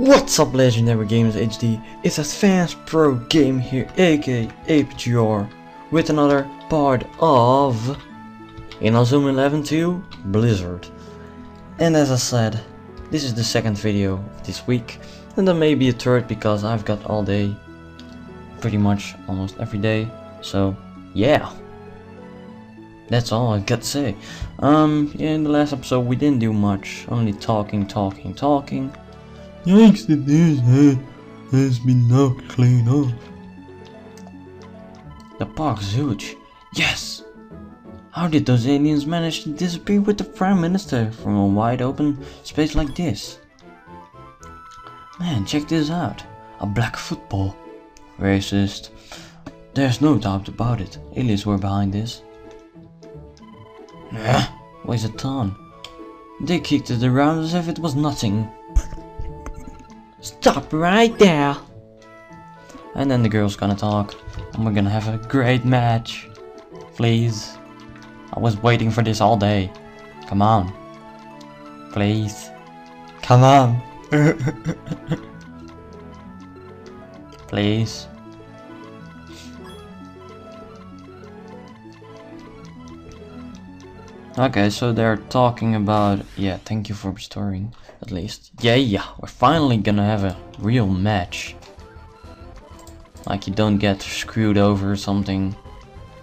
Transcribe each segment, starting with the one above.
What's up, Legendary Gamers HD? It's Advanced Pro Game here, aka APGR, with another part of Inazuma 11-2 Blizzard. And as I said, this is the second video of this week, and there may be a third because I've got all day, pretty much almost every day. So yeah, that's all I've got to say. Yeah, in the last episode we didn't do much, only talking. Yikes, this head has been knocked clean off. The park's huge. Yes! How did those aliens manage to disappear with the Prime Minister from a wide open space like this? Man, check this out. A black football. Racist. There's no doubt about it. Aliens were behind this. Weighs a ton. They kicked it around as if it was nothing. Stop right there! And then the girl's gonna talk, and we're gonna have a great match. Please. I was waiting for this all day. Come on. Please. Come on. Please. Okay, so they're talking about, yeah, thank you for restoring, at least. Yeah, we're finally gonna have a real match. Like you don't get screwed over or something.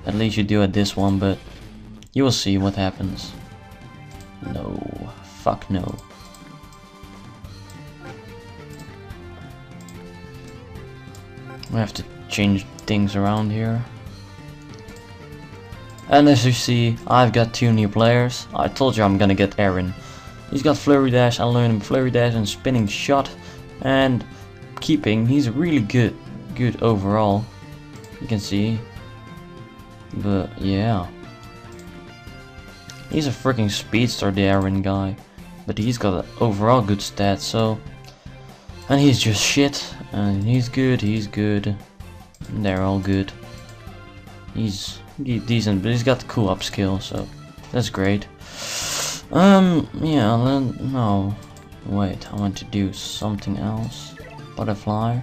At least you do at this one, but you will see what happens. No, fuck no. We have to change things around here. And as you see, I've got two new players. I told you I'm gonna get Aaron. He's got Flurry Dash, I learned him Flurry Dash and Spinning Shot. And Keeping, he's really good overall. You can see. But yeah. He's a freaking speedster, the Aaron guy. But he's got an overall good stats, so. And he's just shit. And he's good. And they're all good. He's decent, but he's got the cool up skill, so that's great. Yeah, no, wait, I want to do something else. Butterfly.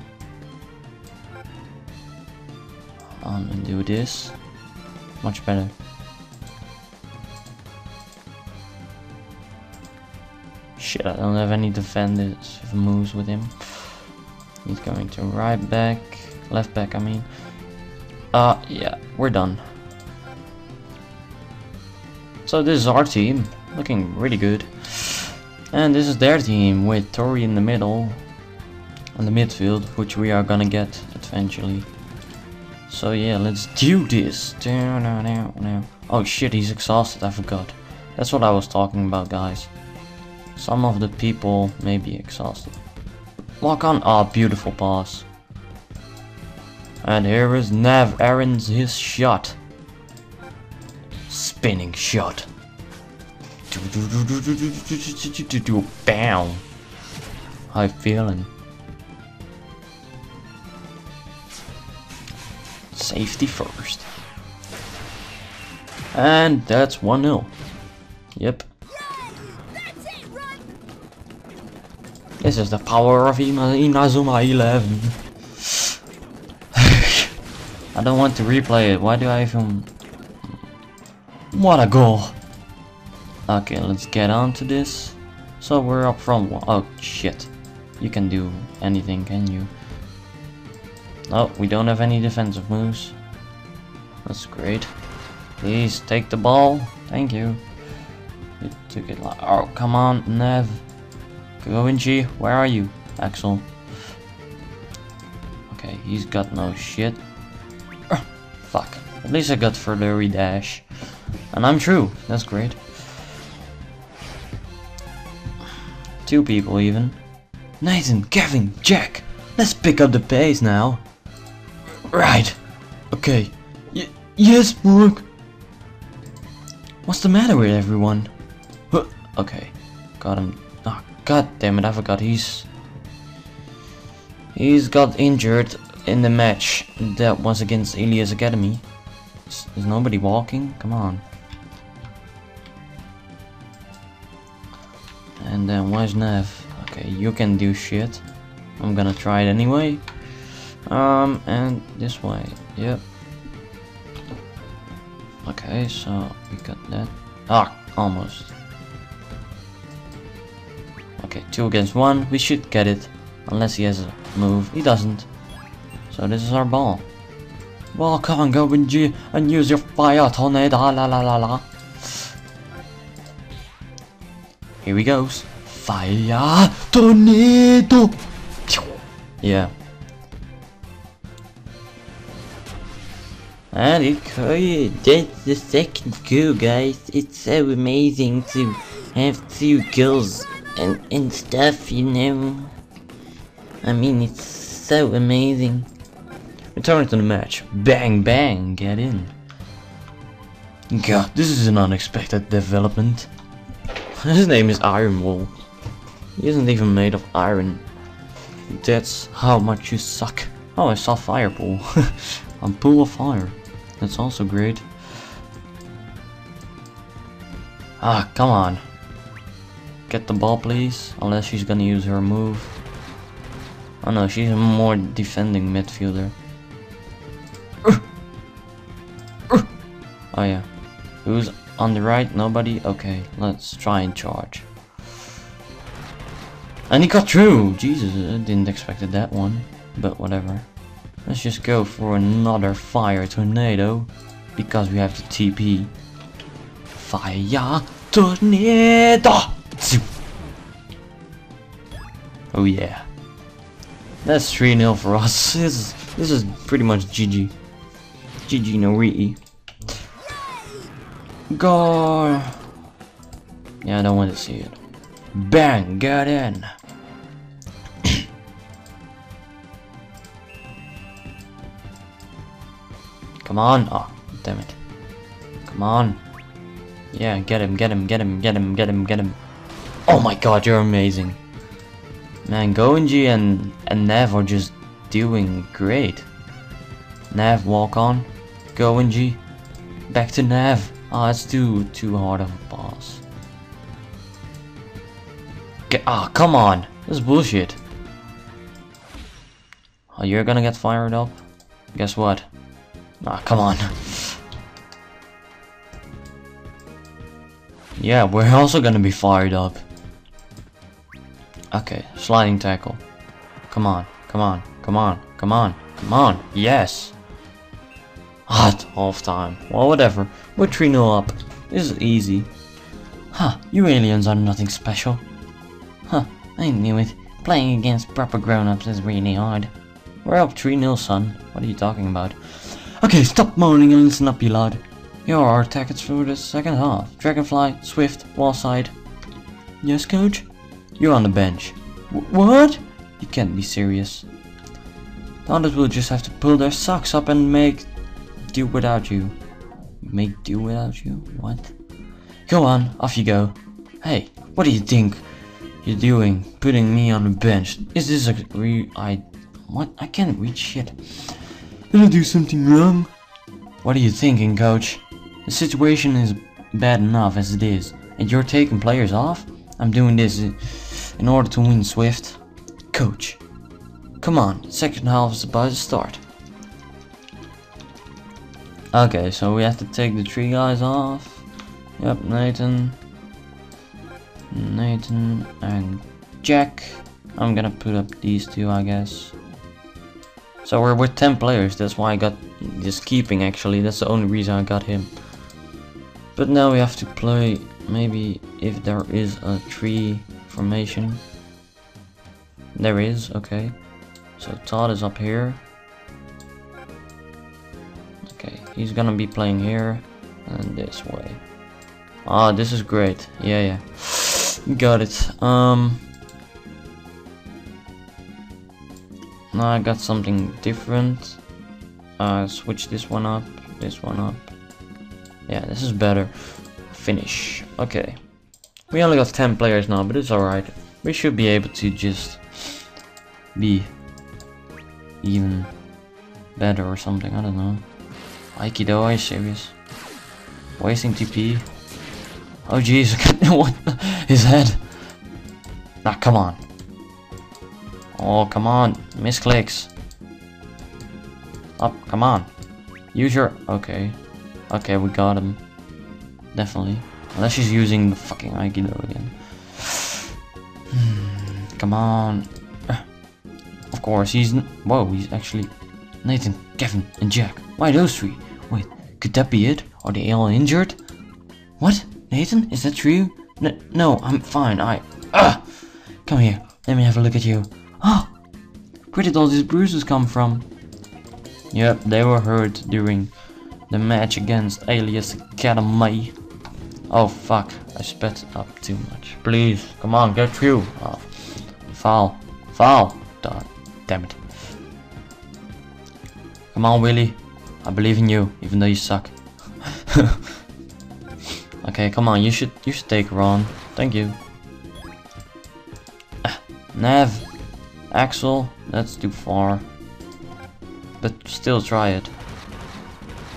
I'm gonna do this. Much better. Shit, I don't have any defensive moves with him. He's going to left back, I mean. Yeah, we're done. So this is our team, looking really good. And this is their team with Tori in the middle, and the midfield, which we are gonna get eventually. So yeah, let's do this. Oh shit, he's exhausted, I forgot. That's what I was talking about, guys. Some of the people may be exhausted. Lock on. Oh, beautiful pass. And here is Aaron's his shot. Spinning shot. Bam. How you feeling? Safety first. And that's 1-0. Yep. This is the power of Inazuma 11. I don't want to replay it. Why do I even... What a goal! Okay, let's get on to this. So we're up front. Oh shit! You can do anything, can you? Oh, we don't have any defensive moves. That's great. Please take the ball. Thank you. It took it like... Oh, come on, Nev. Goenji, where are you? Axel. Okay, he's got no shit. Fuck. At least I got Flurry Dash. And I'm true. That's great. Two people even. Nathan, Kevin, Jack. Let's pick up the pace now. Right. Okay. Yes, Mark. What's the matter with everyone? Okay. Got him. Oh, god damn it, I forgot. He's got injured in the match that was against Elias Academy. Is nobody walking? Come on. And then where's Nev? Okay, you can do shit. I'm gonna try it anyway. And this way. Yep. Okay, so we got that. Ah, almost. Okay, 2 against 1. We should get it. Unless he has a move. He doesn't. So this is our ball. Well, come on, go and use your fire tornado. La la la la. Here he goes. Fire tornado. Yeah. And that's the second go, guys. It's so amazing to have 2 kills and stuff, you know. I mean, it's so amazing. Return to the match. Bang bang, get in. God, this is an unexpected development. His name is Iron Wool. He isn't even made of iron. That's how much you suck. Oh, I saw fire pool. A pool of fire. That's also great. Ah, come on. Get the ball, please. Unless she's gonna use her move. Oh no, she's a more defending midfielder. Oh yeah. Who's on the right? Nobody? Okay, let's try and charge. And he got through! Jesus, I didn't expect that one. But whatever. Let's just go for another fire tornado. Because we have the TP. Fire tornado! Oh yeah. That's 3-0 for us. This is pretty much GG. GG no re. Go! Yeah, I don't want to see it. Bang! Get in! Come on! Oh, damn it. Come on. Yeah, get him, get him, get him, get him, get him, get him. Oh my god, you're amazing. Man, Goenji and Nav are just doing great. Nav, walk on. Goenji. Back to Nav. Oh, that's too hard of a pass. Come on. This is bullshit. Oh, you're gonna get fired up? Guess what? Come on. Yeah, we're also gonna be fired up. Okay, sliding tackle. Come on, come on, come on, come on, come on. Yes! It's half time. Well, whatever. We're 3-0 up. This is easy. Huh, you aliens are nothing special. Huh, I knew it. Playing against proper grown-ups is really hard. We're up 3-0, son. What are you talking about? Okay, stop moaning and listen up, you lad. Here are our tickets for the second half. Dragonfly, Swift, wall side. Yes, coach? You're on the bench. What? You can't be serious. The others will just have to pull their socks up and make do without you. Make do without you? What? Go on, off you go. Hey, what do you think you're doing? Putting me on the bench? Is this a what? I can't read shit. Did I do something wrong? What are you thinking, coach? The situation is bad enough as it is, and you're taking players off? I'm doing this in order to win, Swift. Coach, come on, the second half is about to start. Okay, so we have to take the 3 guys off. Yep, Nathan, and Jack. I'm gonna put up these 2, I guess. So we're with 10 players, that's why I got this keeping actually, that's the only reason I got him. But now we have to play, maybe if there is a 3 formation. There is, okay. So Todd is up here. Okay, he's gonna be playing here and this way. Ah, this is great. Yeah. Got it. Now I got something different. Switch this one up. Yeah, this is better. Finish. Okay. We only got 10 players now, but it's alright. We should be able to just be even better or something. I don't know. Aikido, are you serious? Wasting TP. Oh jeez, what? His head. Come on. Oh, come on. Misclicks. Up, come on. Use your... Okay. Okay, we got him. Definitely. Unless she's using the fucking Aikido again. Come on. Of course, he's... Whoa, he's actually... Nathan, Kevin, and Jack. Why those three? Wait, could that be it? Are they all injured? What? Nathan, is that true? No, I'm fine. Come here. Let me have a look at you. Oh! Where did all these bruises come from? Yep, they were hurt during the match against Alias Academy. Oh fuck, I sped up too much. Please, come on, get through. Oh, foul. Damn it. Come on, Willy. I believe in you, even though you suck. Okay, come on, you should take her on. Thank you. Nav, Axel, that's too far. But still try it.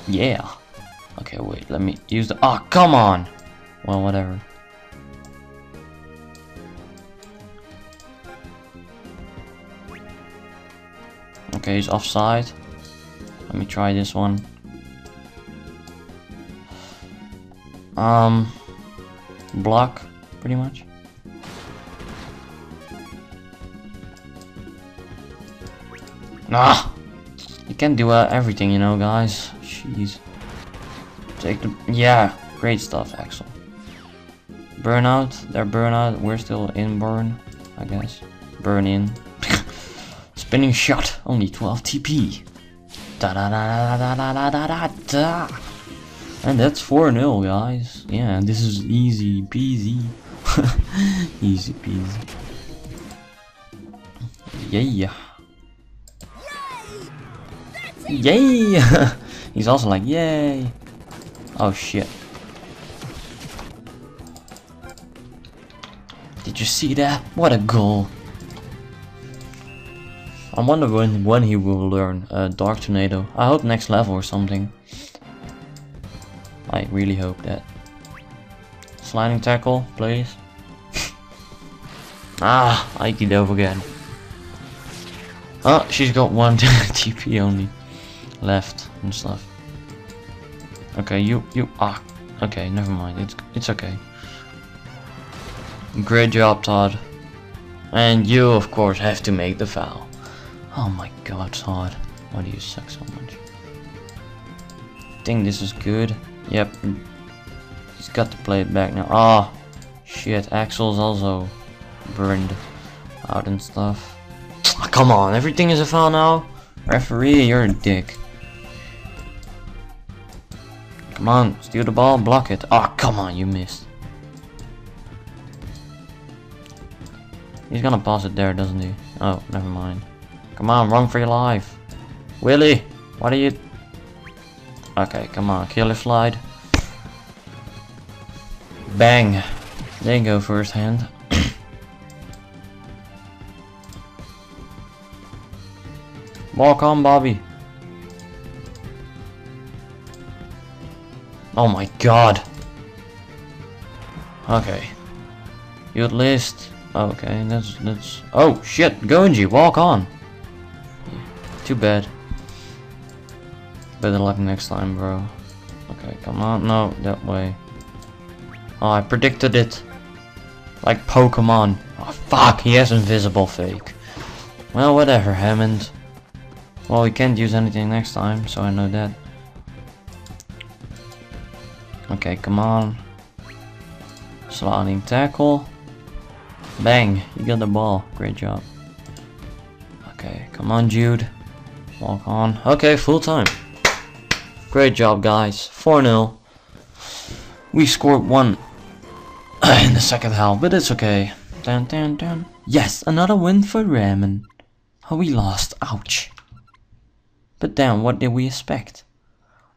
Yeah. Okay, wait, let me use the... Oh, come on! Well, whatever. Okay, he's offside. Let me try this one. Block, pretty much. Nah! You can't do everything, you know, guys. Jeez. Take the... Yeah, great stuff, Axel. Burnout, they're burnout. We're still in burn, I guess. Burn in. Spinning shot, only 12 TP. Da da da da da da da da da. And that's 4-0, guys. Yeah, this is easy peasy. Easy peasy. Yeah. Yay! He's also like, yay! Oh shit. Did you see that? What a goal! I wonder when he will learn Dark Tornado. I hope next level or something. I really hope that. Sliding tackle, please. Aikido again. Oh, she's got one TP only left and stuff. Okay, okay, never mind. It's okay. Great job, Todd. And you, of course, have to make the foul. Oh my God, Todd, why do you suck so much? I think this is good. Yep, he's got to play it back now. Oh, shit, Axel's also burned out and stuff. Oh, come on, everything is a foul now? Referee, you're a dick. Come on, steal the ball, block it. Oh, come on, you missed. He's gonna pass it there, doesn't he? Oh, never mind. Come on, run for your life. Willy, what are you... Okay, come on, killer slide. Bang. There you go, first hand. Walk on, Bobby. Oh my God. Okay. You at least... Okay, that's... Oh shit, Gonji, walk on. Too bad. Better luck next time, bro. Okay, come on. No, that way. Oh, I predicted it. Like Pokemon. Oh, fuck, he has invisible fake. Well, whatever, Hammond. Well, we can't use anything next time, so I know that. Okay, come on. Sliding tackle. Bang, you got the ball. Great job. Okay, come on, Jude. Walk on. Okay, full time. Great job, guys. 4-0. We scored 1 in the second half, but it's okay. Dun, dun, dun. Yes, another win for Raimon. Oh, we lost. Ouch. But damn, what did we expect?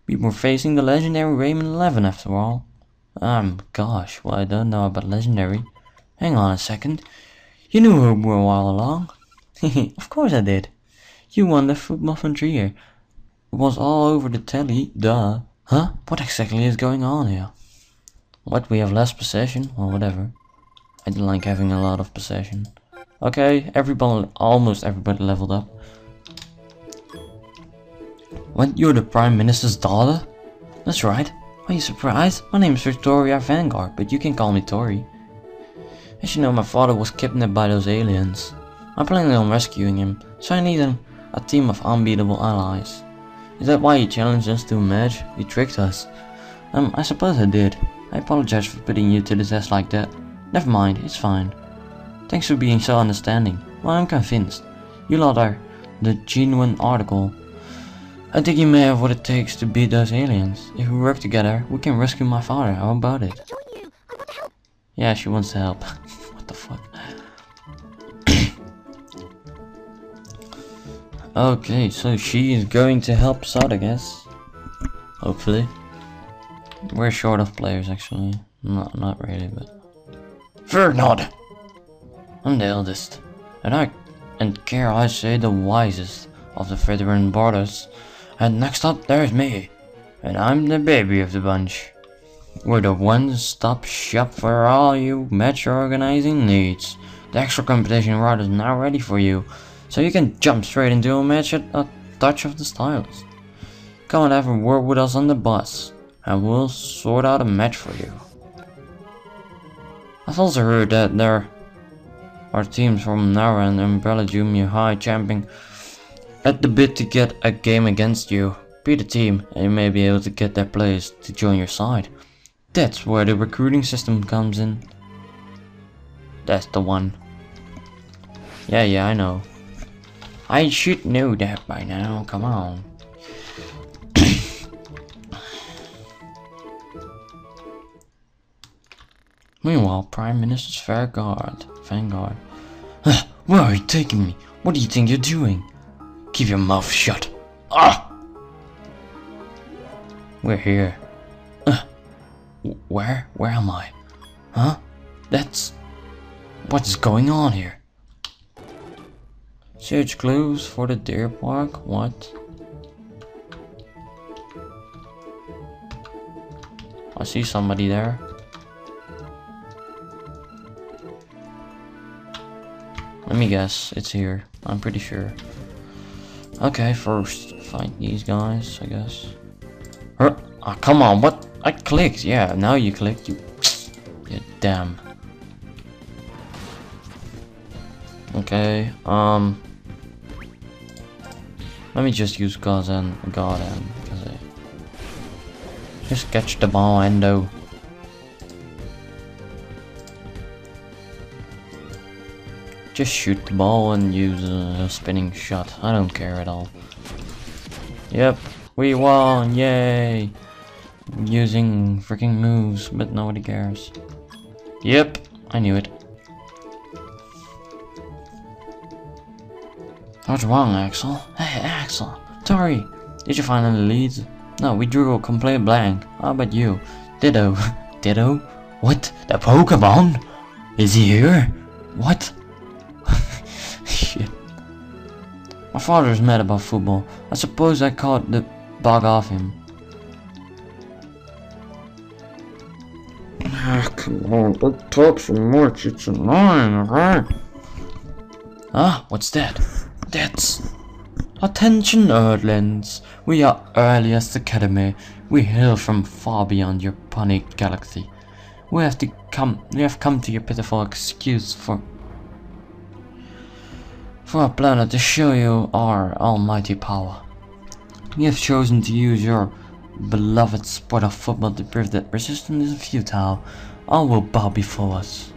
We were facing the legendary Raimon 11 after all. Gosh, well, I don't know about legendary. Hang on a second. You knew who we were all along. Of course I did. You won the fruit muffin tree. It was all over the telly, duh. Huh? What exactly is going on here? What, we have less possession? Well, whatever. I didn't like having a lot of possession. Okay, almost everybody leveled up. What, you're the Prime Minister's daughter? That's right. Are you surprised? My name is Victoria Vanguard, but you can call me Tori. As you know, my father was kidnapped by those aliens. I'm planning on rescuing him, so I need a team of unbeatable allies. Is that why you challenged us to a match? You tricked us. I suppose I did. I apologize for putting you to the test like that. Never mind, it's fine. Thanks for being so understanding. Well, I'm convinced. You lot are the genuine article. I think you may have what it takes to beat those aliens. If we work together, we can rescue my father. How about it? Yeah, she wants to help. What the fuck? Okay, so she is going to help us out, I guess. Hopefully. We're short of players, actually. Not really, but... Fear not! I'm the eldest. And care I say the wisest of the veteran brothers. And next up, there's me. And I'm the baby of the bunch. We're the one-stop shop for all you match organizing needs. The extra competition rod is now ready for you, so you can jump straight into a match at a touch of the stylus. Come and have a word with us on the bus, and we'll sort out a match for you. I've also heard that there are teams from Nara and Umbrella Junior High champing at the bit to get a game against you. Be the team, and you may be able to get their players to join your side. That's where the recruiting system comes in. That's the one. Yeah, I know. I should know that by now, come on. Meanwhile, Prime Minister's Vanguard. Where are you taking me? What do you think you're doing? Keep your mouth shut. Ah! We're here. Where am I? Huh? What is going on here? Search clues for the deer park? What? I see somebody there. Let me guess, it's here. I'm pretty sure. Okay, first fight these guys, I guess. Oh, come on, what? I clicked, yeah, now you clicked, you damn. Okay, let me just use God and because I just catch the ball, Endo. Just shoot the ball and use a spinning shot. I don't care at all. Yep, we won! Yay! Using freaking moves, but nobody cares. Yep, I knew it. What's wrong, Axel? Hey, Axel! Tori! Did you find any leads? No, we drew a complete blank. How about you? Ditto. Ditto? What? The Pokemon? Is he here? What? Shit. My father is mad about football. I suppose I caught the bug off him. Come on, don't talk so much, it's annoying, alright? Ah, what's that? That's... Attention, Earthlings! We are Earliest Academy. We hail from far beyond your puny galaxy. We have come to your pitiful excuse for our planet to show you our almighty power. We have chosen to use your beloved sport of football to prove that resistance is futile. All will bow before us.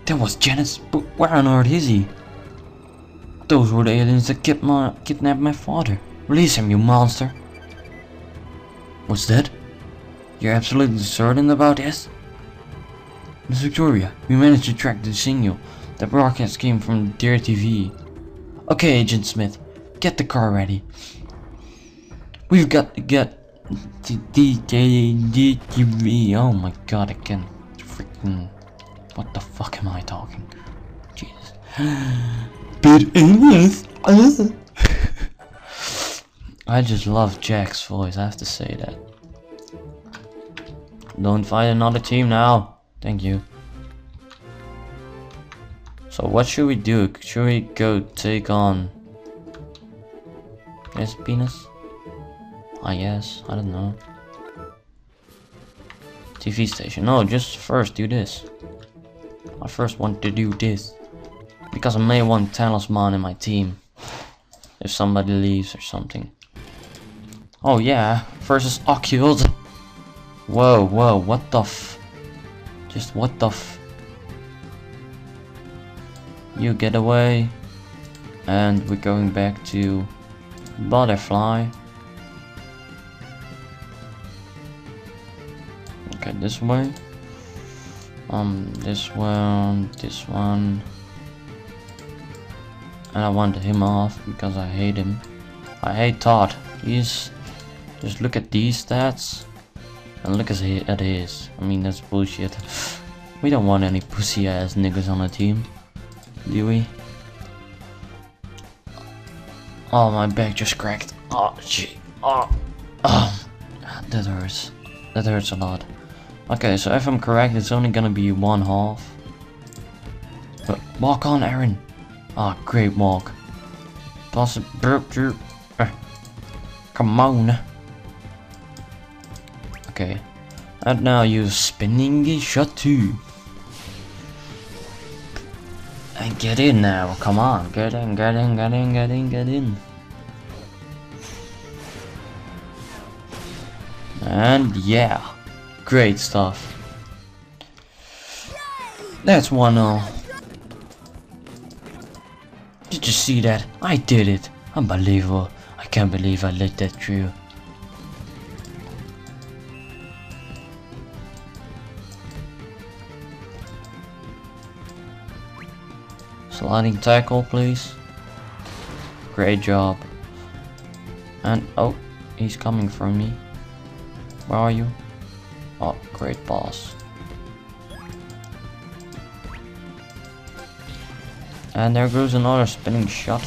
That was Janet's, but where on earth is he? Those were the aliens that kidnapped my father. Release him, you monster. What's that? You're absolutely certain about this? Miss Victoria, we managed to track the signal. The broadcast came from Deer TV. Okay, Agent Smith, get the car ready. We've got to get the DTV. Oh my god, I can't freaking... What the fuck am I talking? Jesus. Bit English. I just love Jack's voice, I have to say that. Don't fight another team now. Thank you. So what should we do? Should we go take on this penis? I guess, I don't know. TV station. No, just first do this. I first want to do this. Because I may want Talisman in my team. If somebody leaves or something. Oh yeah, versus Occult. Whoa, whoa, what the f... Just what the f... You get away. And we're going back to Butterfly. Okay, this way. This one. And I want him off because I hate him. I hate Todd. He's... Just look at these stats. And look at his. I mean, that's bullshit. We don't want any pussy ass niggas on the team. Do we? Oh, my back just cracked. Oh, gee. Oh. That hurts. That hurts a lot. Okay, so if I'm correct, it's only gonna be 1/2. But walk on, Aaron. Ah, oh, great walk. Plus, come on. Okay. And now you spinning shot 2. And get in now. Come on. Get in, get in, get in, get in, get in. And yeah. Great stuff. That's 1-0. Did you see that? I did it. Unbelievable. I can't believe I let that through. Sliding tackle, please. Great job. And oh, he's coming for me. Where are you? Oh, great pass. And there goes another spinning shot.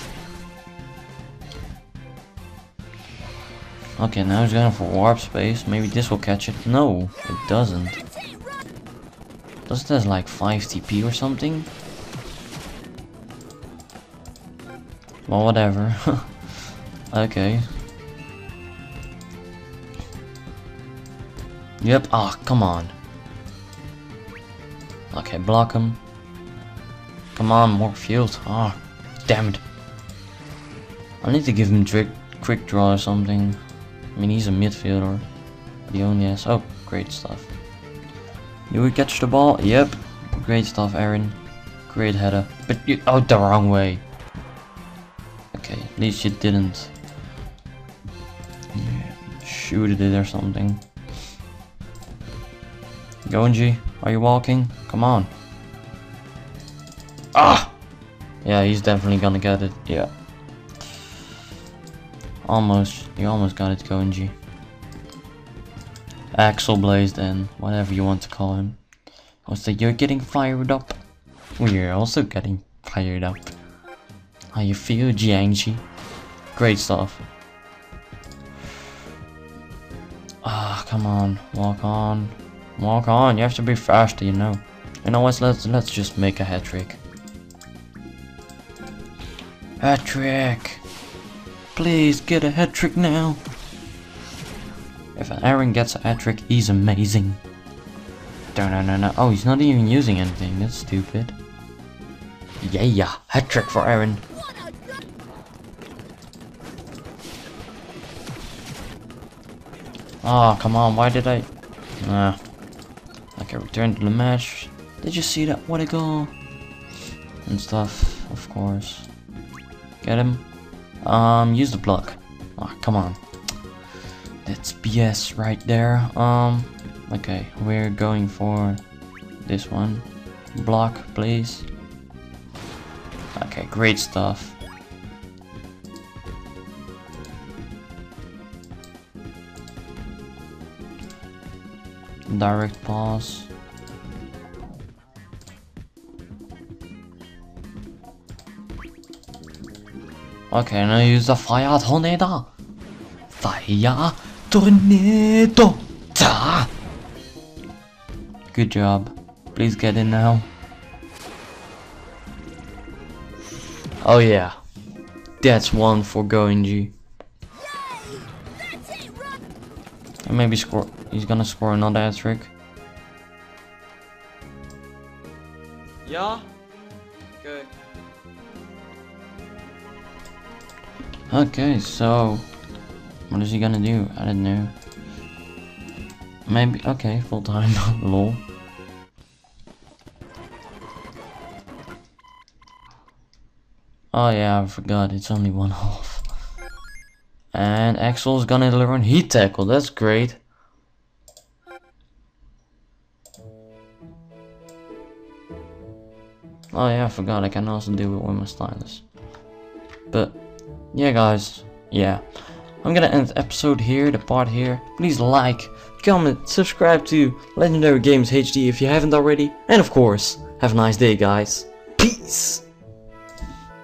Okay, now he's going for warp space. Maybe this will catch it. No, it doesn't. Doesn't this like 5 TP or something? Well, whatever. Okay. Yep. Ah, come on. Okay, block him. Come on, more field. Ah, damn it. I need to give him quick draw or something. I mean, he's a midfielder. He only has... Oh, great stuff. Do we catch the ball? Yep. Great stuff, Aaron. Great header. But you... Oh, the wrong way. Okay, at least you didn't... shoot it or something. Gonji, are you walking? Come on. Ah! Yeah, he's definitely gonna get it. Yeah. Almost. You almost got it, Gonji. Axel Blaze then. Whatever you want to call him. Also, you're getting fired up. We're also getting fired up. How you feel, Jiangji? Great stuff. Ah, come on. Walk on. Walk on. You have to be faster, you know. You know what? Let's just make a hat trick. Hat trick. Please get a hat trick now. If Aaron gets a hat trick, he's amazing. No. Oh, he's not even using anything. That's stupid. Yeah. Hat trick for Aaron. Oh, come on. Why did I... Okay, return to the match. Did you see that? What a goal. And stuff, of course. Get him. Use the block. Oh, come on. That's BS right there. Okay, we're going for this one. Block, please. Okay, great stuff. Direct pass. Okay, now use the fire tornado. Fire tornado. Da. Good job. Please get in now. Oh yeah, that's one for going G. And maybe score. He's gonna score another hat trick. Yeah. Okay. Okay, so what is he gonna do? I don't know. Maybe okay, full time. Lol. Oh yeah, I forgot. It's only 1/2. And Axel's gonna deliver a heat tackle. That's great. Oh yeah, I forgot. I can also do it with my stylus. But yeah, guys. Yeah, I'm gonna end the episode here, the part here. Please like, comment, subscribe to Legendary Games HD if you haven't already. And of course, have a nice day, guys. Peace!